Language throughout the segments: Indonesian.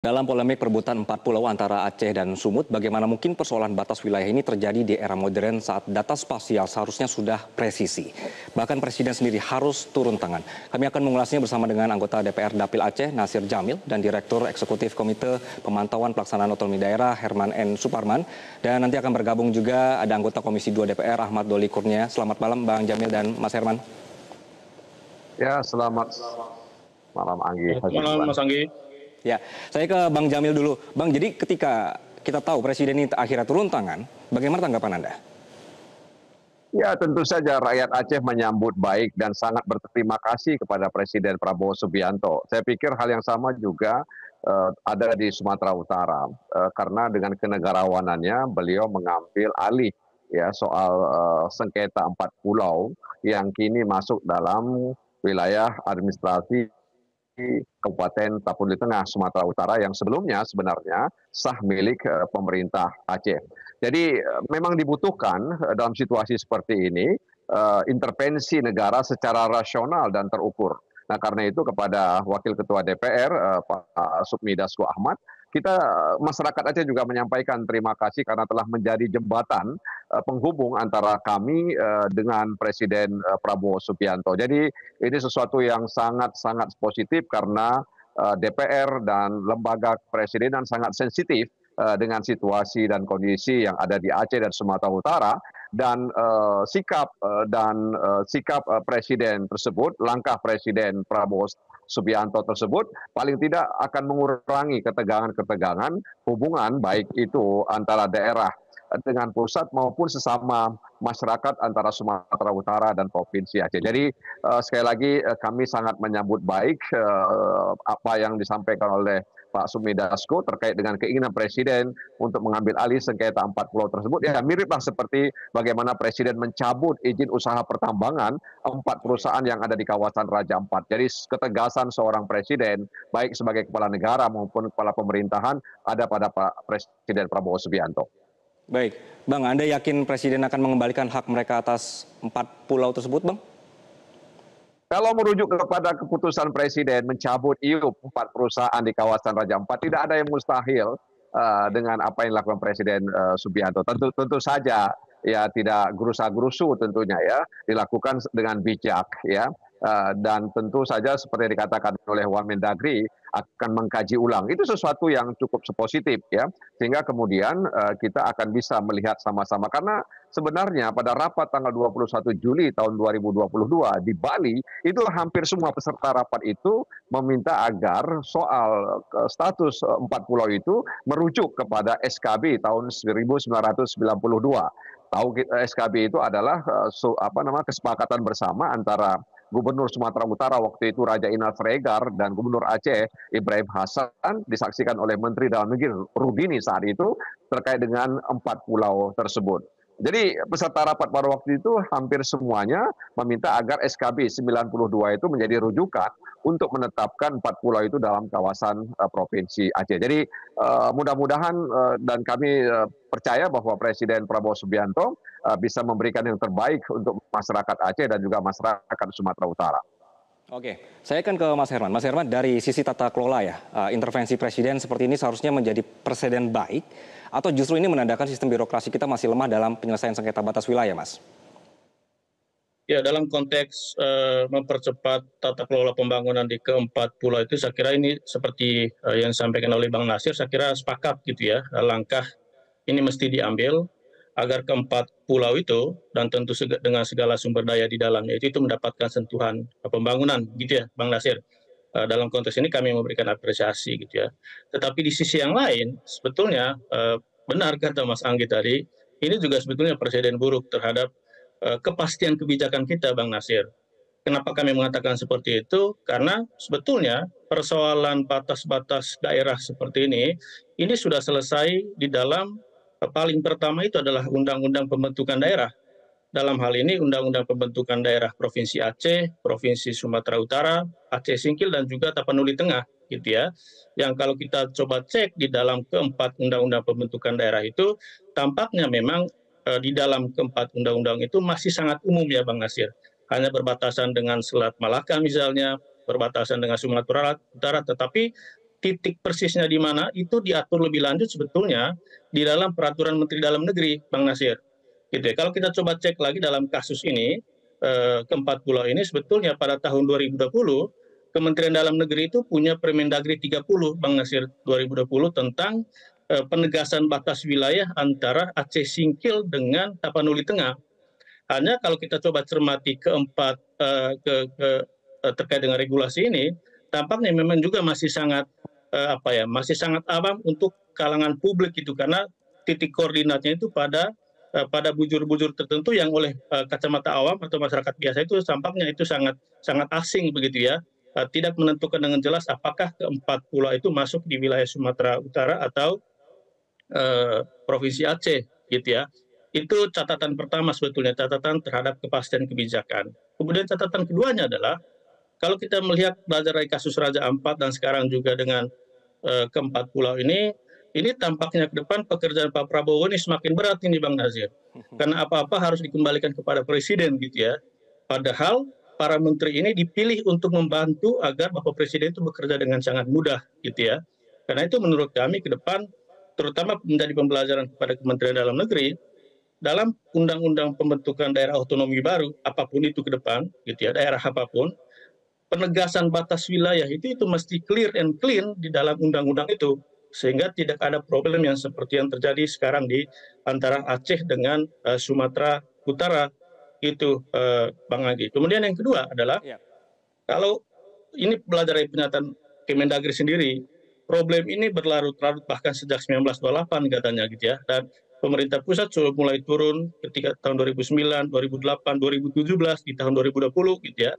Dalam polemik perebutan 4 pulau antara Aceh dan Sumut, bagaimana mungkin persoalan batas wilayah ini terjadi di era modern saat data spasial seharusnya sudah presisi. Bahkan Presiden sendiri harus turun tangan. Kami akan mengulasnya bersama dengan anggota DPR Dapil Aceh, Nasir Jamil, dan Direktur Eksekutif Komite Pemantauan Pelaksanaan Otonomi Daerah, Herman N. Suparman. Dan nanti akan bergabung juga ada anggota Komisi 2 DPR, Ahmad Doli Kurnia. Selamat malam, Bang Jamil dan Mas Herman. Ya, selamat malam Anggi. Selamat malam Mas Anggi. Ya, saya ke Bang Jamil dulu. Bang, jadi ketika kita tahu Presiden ini akhirnya turun tangan, bagaimana tanggapan Anda? Ya, tentu saja rakyat Aceh menyambut baik dan sangat berterima kasih kepada Presiden Prabowo Subianto. Saya pikir hal yang sama juga ada di Sumatera Utara, karena dengan kenegarawanannya beliau mengambil alih ya soal sengketa 4 pulau yang kini masuk dalam wilayah administrasi Kabupaten Tapunduli Tengah, Sumatera Utara yang sebelumnya sebenarnya sah milik pemerintah Aceh. Jadi memang dibutuhkan dalam situasi seperti ini intervensi negara secara rasional dan terukur. Nah, karena itu kepada Wakil Ketua DPR Pak Sukmi Dasko Ahmad, kita masyarakat Aceh juga menyampaikan terima kasih karena telah menjadi jembatan penghubung antara kami dengan Presiden Prabowo Subianto. Jadi ini sesuatu yang sangat positif karena DPR dan lembaga kepresidenan sangat sensitif dengan situasi dan kondisi yang ada di Aceh dan Sumatera Utara, dan sikap Presiden tersebut, langkah Presiden Prabowo Subianto tersebut paling tidak akan mengurangi ketegangan-ketegangan hubungan baik itu antara daerah dengan pusat maupun sesama masyarakat antara Sumatera Utara dan Provinsi Aceh. Jadi sekali lagi kami sangat menyambut baik apa yang disampaikan oleh Pak Sukmi Dasko terkait dengan keinginan Presiden untuk mengambil alih sengketa 4 pulau tersebut. Ya, miriplah seperti bagaimana Presiden mencabut izin usaha pertambangan 4 perusahaan yang ada di kawasan Raja Ampat. Jadi ketegasan seorang Presiden, baik sebagai kepala negara maupun kepala pemerintahan, ada pada Pak Presiden Prabowo Subianto. Baik, Bang, Anda yakin Presiden akan mengembalikan hak mereka atas 4 pulau tersebut, Bang? Kalau merujuk kepada keputusan Presiden mencabut IUP 4 perusahaan di kawasan Raja Ampat, tidak ada yang mustahil dengan apa yang dilakukan Presiden Subianto. Tentu saja ya tidak gerusa-gerusu tentunya ya, dilakukan dengan bijak ya. Dan tentu saja seperti yang dikatakan oleh Wamendagri akan mengkaji ulang. Itu sesuatu yang cukup positif ya, sehingga kemudian kita akan bisa melihat sama-sama. Karena sebenarnya pada rapat tanggal 21 Juli tahun 2022 di Bali, itu hampir semua peserta rapat itu meminta agar soal status 4 pulau itu merujuk kepada SKB tahun 1992. Tahu SKB itu adalah kesepakatan bersama antara Gubernur Sumatera Utara waktu itu Raja Inal Sregar dan Gubernur Aceh Ibrahim Hasan, disaksikan oleh Menteri Dalam Negeri Rudini saat itu terkait dengan 4 pulau tersebut. Jadi peserta rapat pada waktu itu hampir semuanya meminta agar SKB 92 itu menjadi rujukan untuk menetapkan 4 pulau itu dalam kawasan Provinsi Aceh. Jadi mudah-mudahan dan kami percaya bahwa Presiden Prabowo Subianto bisa memberikan yang terbaik untuk masyarakat Aceh dan juga masyarakat Sumatera Utara. Oke, saya akan ke Mas Herman. Mas Herman, dari sisi tata kelola ya, intervensi Presiden seperti ini seharusnya menjadi presiden baik, atau justru ini menandakan sistem birokrasi kita masih lemah dalam penyelesaian sengketa batas wilayah, Mas? Ya, dalam konteks mempercepat tata kelola pembangunan di keempat pulau itu, saya kira ini seperti yang disampaikan oleh Bang Nasir, saya kira sepakat gitu ya, langkah ini mesti diambil agar keempat pulau itu dan tentu dengan segala sumber daya di dalamnya itu mendapatkan sentuhan pembangunan gitu ya, Bang Nasir. Dalam konteks ini kami memberikan apresiasi gitu ya. Tetapi di sisi yang lain, sebetulnya benar kata Mas Anggi tadi, ini juga sebetulnya presiden buruk terhadap kepastian kebijakan kita, Bang Nasir. Kenapa kami mengatakan seperti itu? Karena sebetulnya persoalan batas-batas daerah seperti ini sudah selesai di dalam paling pertama itu adalah Undang-Undang Pembentukan Daerah. Dalam hal ini Undang-Undang Pembentukan Daerah Provinsi Aceh, Provinsi Sumatera Utara, Aceh Singkil, dan juga Tapanuli Tengah, gitu ya. Yang kalau kita coba cek di dalam keempat Undang-Undang Pembentukan Daerah itu, tampaknya memang di dalam keempat undang-undang itu masih sangat umum ya Bang Nasir. Hanya berbatasan dengan Selat Malaka misalnya, berbatasan dengan Sumatera Utara, tetapi titik persisnya di mana itu diatur lebih lanjut sebetulnya di dalam peraturan Menteri Dalam Negeri, Bang Nasir. Gitu ya. Kalau kita coba cek lagi dalam kasus ini, keempat pulau ini sebetulnya pada tahun 2020 Kementerian Dalam Negeri itu punya Permendagri 30, Bang Nasir, 2020 tentang penegasan batas wilayah antara Aceh Singkil dengan Tapanuli Tengah. Hanya kalau kita coba cermati keempat terkait dengan regulasi ini, tampaknya memang juga masih sangat masih sangat awam untuk kalangan publik itu, karena titik koordinatnya itu pada bujur-bujur tertentu yang oleh kacamata awam atau masyarakat biasa itu tampaknya itu sangat sangat asing begitu ya. Tidak menentukan dengan jelas apakah keempat pulau itu masuk di wilayah Sumatera Utara atau Provinsi Aceh gitu ya. Itu catatan pertama sebetulnya, catatan terhadap kepastian kebijakan. Kemudian catatan keduanya adalah kalau kita melihat belajar dari kasus Raja Ampat dan sekarang juga dengan keempat pulau ini tampaknya ke depan pekerjaan Pak Prabowo ini semakin berat ini, Bang Nazir. Karena apa-apa harus dikembalikan kepada Presiden gitu ya. Padahal para menteri ini dipilih untuk membantu agar Bapak Presiden itu bekerja dengan sangat mudah gitu ya. Karena itu menurut kami ke depan terutama menjadi pembelajaran kepada Kementerian Dalam Negeri dalam undang-undang pembentukan daerah otonomi baru apapun itu ke depan gitu ya, daerah apapun, penegasan batas wilayah itu mesti clear and clean di dalam undang-undang itu sehingga tidak ada problem yang seperti yang terjadi sekarang di antara Aceh dengan Sumatera Utara itu, Bang Agi. Kemudian yang kedua adalah kalau ini belajar dari pernyataan Kemendagri sendiri, problem ini berlarut-larut bahkan sejak 1928 katanya gitu ya, dan pemerintah pusat sudah mulai turun ketika tahun 2009, 2008, 2017, di tahun 2020 gitu ya.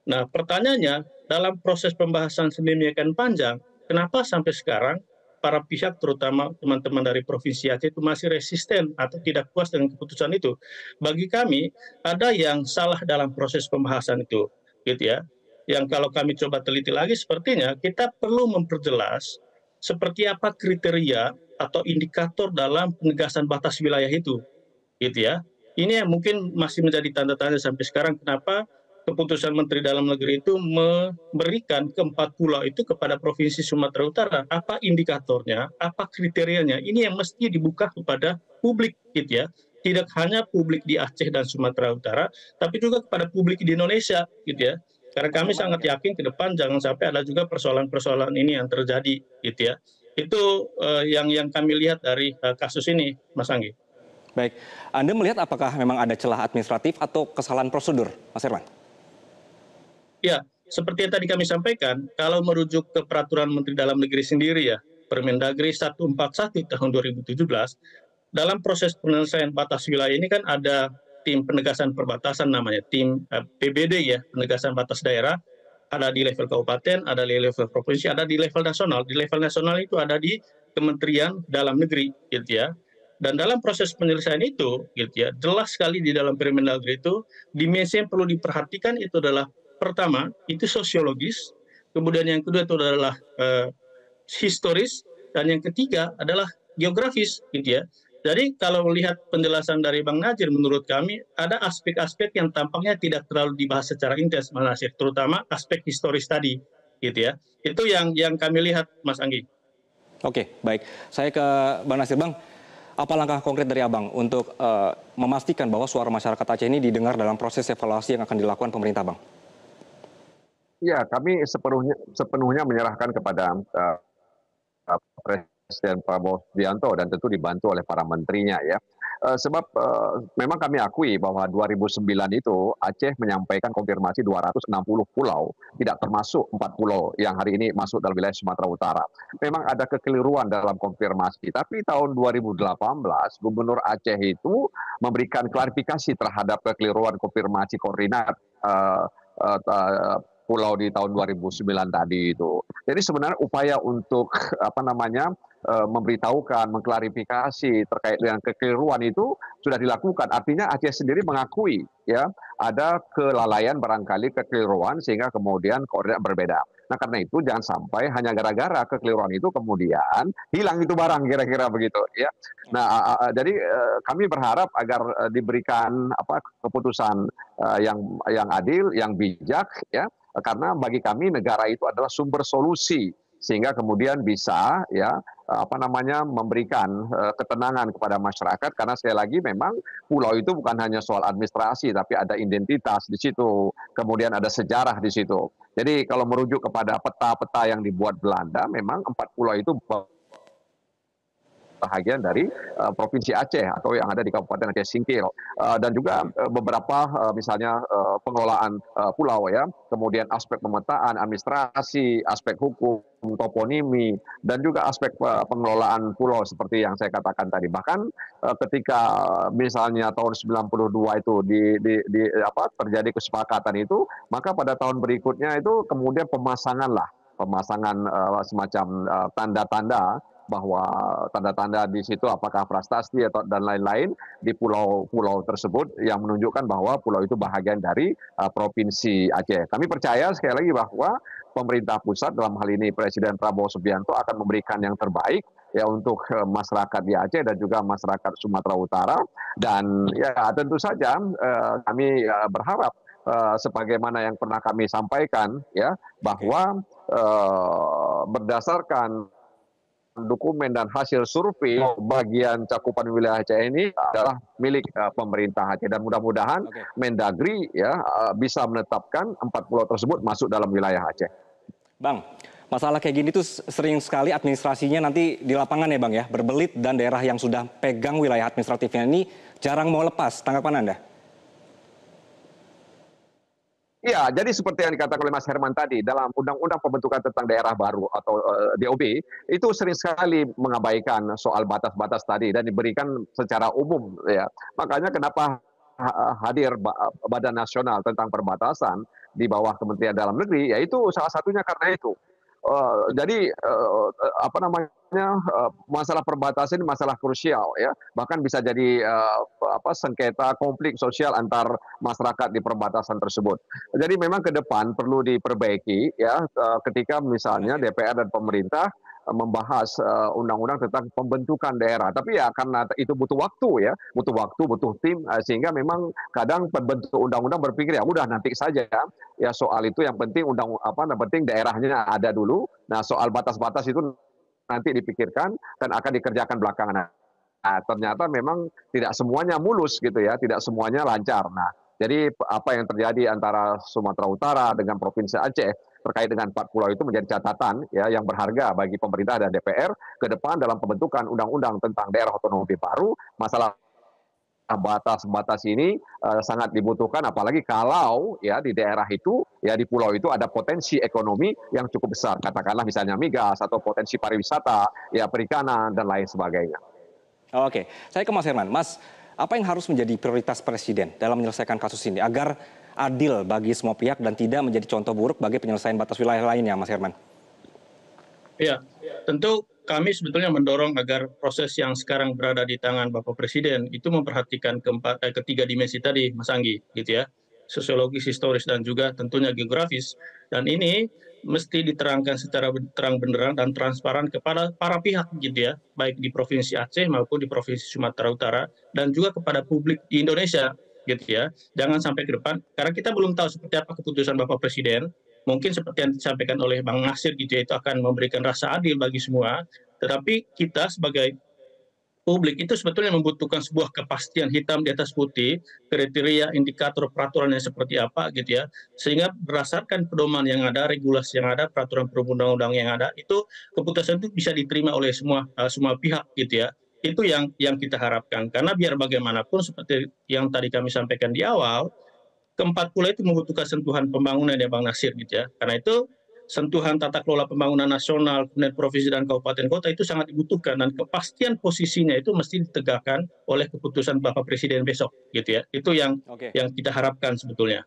Nah pertanyaannya, dalam proses pembahasan sedemikian panjang, kenapa sampai sekarang para pihak terutama teman-teman dari Provinsi Aceh itu masih resisten atau tidak puas dengan keputusan itu? Bagi kami ada yang salah dalam proses pembahasan itu gitu ya. Yang kalau kami coba teliti lagi sepertinya kita perlu memperjelas seperti apa kriteria atau indikator dalam penegasan batas wilayah itu gitu ya. Ini yang mungkin masih menjadi tanda tanya sampai sekarang, kenapa keputusan Menteri Dalam Negeri itu memberikan keempat pulau itu kepada Provinsi Sumatera Utara. Apa indikatornya, apa kriterianya, ini yang mesti dibuka kepada publik gitu ya. Tidak hanya publik di Aceh dan Sumatera Utara, tapi juga kepada publik di Indonesia gitu ya. Karena kami sangat yakin ke depan jangan sampai ada juga persoalan-persoalan ini yang terjadi gitu ya. Itu yang kami lihat dari kasus ini, Mas Anggi. Baik, Anda melihat apakah memang ada celah administratif atau kesalahan prosedur, Mas Herman? Ya, seperti yang tadi kami sampaikan, kalau merujuk ke peraturan Menteri Dalam Negeri sendiri ya, Permendagri 141 tahun 2017, dalam proses penyelesaian batas wilayah ini kan ada tim penegasan perbatasan namanya, tim PBD ya, penegasan batas daerah, ada di level kabupaten, ada di level provinsi, ada di level nasional. Di level nasional itu ada di Kementerian Dalam Negeri gitu ya. Dan dalam proses penyelesaian itu gitu ya, jelas sekali di dalam Permendagri itu dimensi yang perlu diperhatikan itu adalah pertama itu sosiologis, kemudian yang kedua itu adalah historis, dan yang ketiga adalah geografis gitu ya. Jadi kalau melihat penjelasan dari Bang Najir, menurut kami ada aspek-aspek yang tampaknya tidak terlalu dibahas secara intens, Mas Nasir, terutama aspek historis tadi gitu ya. Itu yang kami lihat, Mas Anggi. Oke, baik. Saya ke Bang Nasir. Bang, apa langkah konkret dari Abang untuk memastikan bahwa suara masyarakat Aceh ini didengar dalam proses evaluasi yang akan dilakukan pemerintah, Bang? Ya, kami sepenuhnya menyerahkan kepada Presiden Prabowo Subianto dan tentu dibantu oleh para menterinya ya. Sebab memang kami akui bahwa 2009 itu Aceh menyampaikan konfirmasi 260 pulau, tidak termasuk 4 pulau yang hari ini masuk dalam wilayah Sumatera Utara. Memang ada kekeliruan dalam konfirmasi, tapi tahun 2018 Gubernur Aceh itu memberikan klarifikasi terhadap kekeliruan konfirmasi koordinat pulau di tahun 2009 tadi itu. Jadi sebenarnya upaya untuk memberitahukan, mengklarifikasi terkait dengan kekeliruan itu sudah dilakukan. Artinya Aceh sendiri mengakui ya ada kelalaian barangkali kekeliruan sehingga kemudian koordinat berbeda. Nah karena itu jangan sampai hanya gara-gara kekeliruan itu kemudian hilang itu barang kira-kira begitu ya. Nah jadi kami berharap agar diberikan keputusan yang adil, yang bijak ya. Karena bagi kami negara itu adalah sumber solusi sehingga kemudian bisa ya memberikan ketenangan kepada masyarakat, karena sekali lagi memang pulau itu bukan hanya soal administrasi tapi ada identitas di situ, kemudian ada sejarah di situ. Jadi kalau merujuk kepada peta-peta yang dibuat Belanda, memang 4 pulau itu bahagian dari Provinsi Aceh atau yang ada di Kabupaten Aceh Singkil, dan juga beberapa misalnya pengelolaan pulau ya, kemudian aspek pemetaan, administrasi, aspek hukum, toponimi, dan juga aspek pengelolaan pulau seperti yang saya katakan tadi. Bahkan ketika misalnya tahun 92 itu terjadi kesepakatan itu, maka pada tahun berikutnya itu kemudian pemasangan semacam tanda-tanda bahwa tanda-tanda di situ apakah prasasti atau dan lain-lain di pulau-pulau tersebut yang menunjukkan bahwa pulau itu bahagian dari Provinsi Aceh. Kami percaya sekali lagi bahwa pemerintah pusat, dalam hal ini Presiden Prabowo Subianto, akan memberikan yang terbaik ya untuk masyarakat di Aceh dan juga masyarakat Sumatera Utara. Dan ya tentu saja kami berharap sebagaimana yang pernah kami sampaikan ya, bahwa berdasarkan dokumen dan hasil survei bagian cakupan wilayah Aceh ini adalah milik pemerintah Aceh, dan mudah-mudahan Mendagri ya bisa menetapkan 4 pulau tersebut masuk dalam wilayah Aceh. Bang, masalah kayak gini tuh sering sekali administrasinya nanti di lapangan ya Bang ya, berbelit, dan daerah yang sudah pegang wilayah administratifnya ini jarang mau lepas. Tanggapan Anda? Ya, jadi seperti yang dikatakan oleh Mas Herman tadi, dalam Undang-Undang Pembentukan tentang Daerah Baru atau DOB, itu sering sekali mengabaikan soal batas-batas tadi dan diberikan secara umum. Ya. Makanya kenapa hadir Badan Nasional tentang Perbatasan di bawah Kementerian Dalam Negeri, yaitu salah satunya karena itu. Jadi masalah perbatasan ini masalah krusial ya, bahkan bisa jadi sengketa konflik sosial antar masyarakat di perbatasan tersebut. Jadi memang ke depan perlu diperbaiki ya, ketika misalnya DPR dan pemerintah membahas undang-undang tentang pembentukan daerah. Tapi ya karena itu butuh waktu ya, butuh tim, sehingga memang kadang pembentuk undang-undang berpikir ya udah nanti saja ya soal itu, yang penting penting daerahnya ada dulu. Nah, soal batas-batas itu nanti dipikirkan dan akan dikerjakan belakangan. Nah, ternyata memang tidak semuanya mulus gitu ya, tidak semuanya lancar. Nah, jadi apa yang terjadi antara Sumatera Utara dengan Provinsi Aceh terkait dengan 4 pulau itu menjadi catatan ya yang berharga bagi pemerintah dan DPR ke depan dalam pembentukan undang-undang tentang daerah otonomi baru. Masalah batas-batas ini sangat dibutuhkan, apalagi kalau ya di daerah itu ya di pulau itu ada potensi ekonomi yang cukup besar, katakanlah misalnya migas atau potensi pariwisata, ya perikanan dan lain sebagainya. Oke, saya ke Mas Herman. Mas, apa yang harus menjadi prioritas Presiden dalam menyelesaikan kasus ini agar adil bagi semua pihak dan tidak menjadi contoh buruk bagi penyelesaian batas wilayah lainnya, Mas Herman? Ya, tentu kami sebetulnya mendorong agar proses yang sekarang berada di tangan Bapak Presiden itu memperhatikan ketiga dimensi tadi, Mas Anggi, gitu ya, sosiologis, historis, dan juga tentunya geografis. Dan ini mesti diterangkan secara terang benderang dan transparan kepada para pihak, gitu ya, baik di Provinsi Aceh maupun di Provinsi Sumatera Utara, dan juga kepada publik di Indonesia, gitu ya. Jangan sampai ke depan, karena kita belum tahu seperti apa keputusan Bapak Presiden. Mungkin seperti yang disampaikan oleh Bang Nasir gitu ya, itu akan memberikan rasa adil bagi semua, tetapi kita sebagai publik itu sebetulnya membutuhkan sebuah kepastian hitam di atas putih, kriteria, indikator, peraturannya seperti apa gitu ya, sehingga berdasarkan pedoman yang ada, regulasi yang ada, peraturan perundang-undang yang ada, itu keputusan itu bisa diterima oleh semua pihak gitu ya. Itu yang kita harapkan, karena biar bagaimanapun seperti yang tadi kami sampaikan di awal, keempat pulau itu membutuhkan sentuhan pembangunan ya Bang Nasir gitu ya. Karena itu sentuhan tata kelola pembangunan nasional, kemudian provinsi dan kabupaten kota itu sangat dibutuhkan, dan kepastian posisinya itu mesti ditegakkan oleh keputusan Bapak Presiden besok gitu ya. Itu yang kita harapkan sebetulnya.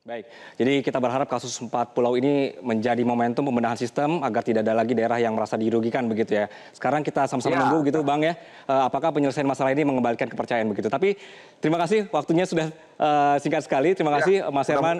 Baik, jadi kita berharap kasus 4 pulau ini menjadi momentum pembenahan sistem agar tidak ada lagi daerah yang merasa dirugikan begitu ya. Sekarang kita sama-sama nunggu gitu Bang ya, apakah penyelesaian masalah ini mengembalikan kepercayaan begitu. Tapi terima kasih waktunya sudah singkat sekali, terima kasih Mas Herman.